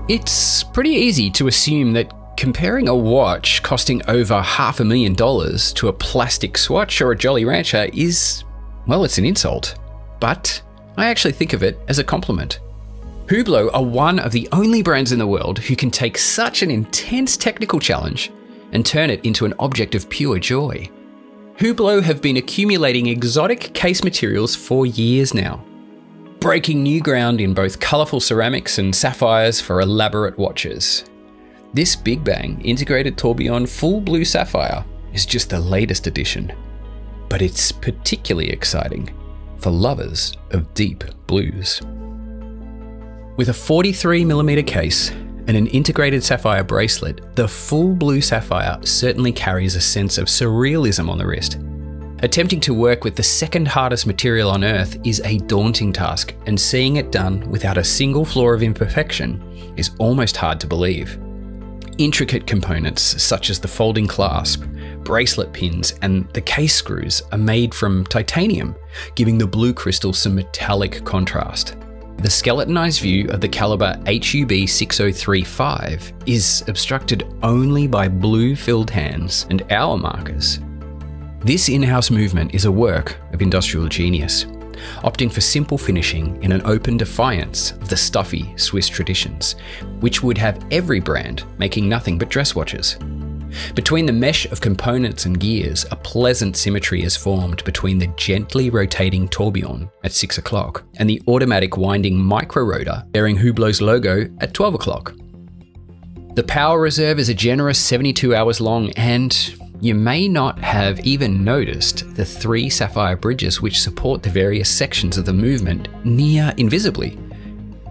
It's pretty easy to assume that comparing a watch costing over $500,000 to a plastic swatch or a Jolly Rancher is, well, it's an insult. But I actually think of it as a compliment. Hublot are one of the only brands in the world who can take such an intense technical challenge and turn it into an object of pure joy. Hublot have been accumulating exotic case materials for years now, breaking new ground in both colourful ceramics and sapphires for elaborate watches. This Big Bang integrated tourbillon full blue sapphire is just the latest addition, but it's particularly exciting for lovers of deep blues. With a 43mm case and an integrated sapphire bracelet, the full blue sapphire certainly carries a sense of surrealism on the wrist. Attempting to work with the second hardest material on Earth is a daunting task, and seeing it done without a single flaw of imperfection is almost hard to believe. Intricate components such as the folding clasp, bracelet pins, and the case screws are made from titanium, giving the blue crystal some metallic contrast. The skeletonized view of the caliber HUB 6035 is obstructed only by blue-filled hands and hour markers. This in-house movement is a work of industrial genius, opting for simple finishing in an open defiance of the stuffy Swiss traditions, which would have every brand making nothing but dress watches. Between the mesh of components and gears, a pleasant symmetry is formed between the gently rotating tourbillon at 6 o'clock and the automatic winding micro rotor bearing Hublot's logo at 12 o'clock. The power reserve is a generous 72 hours long, and you may not have even noticed the 3 sapphire bridges which support the various sections of the movement near invisibly.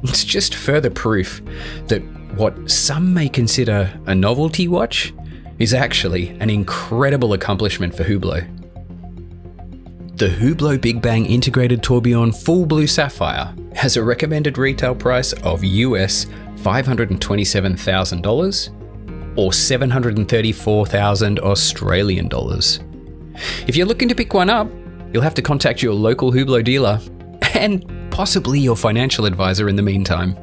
It's just further proof that what some may consider a novelty watch is actually an incredible accomplishment for Hublot. The Hublot Big Bang Integrated Tourbillon Full Blue Sapphire has a recommended retail price of US $527,000 or 734,000 Australian dollars. If you're looking to pick one up, you'll have to contact your local Hublot dealer and possibly your financial advisor in the meantime.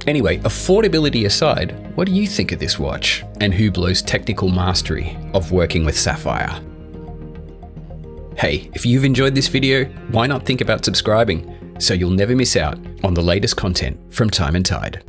Anyway, affordability aside, what do you think of this watch and Hublot's technical mastery of working with sapphire? Hey, if you've enjoyed this video, why not think about subscribing so you'll never miss out on the latest content from Time+Tide.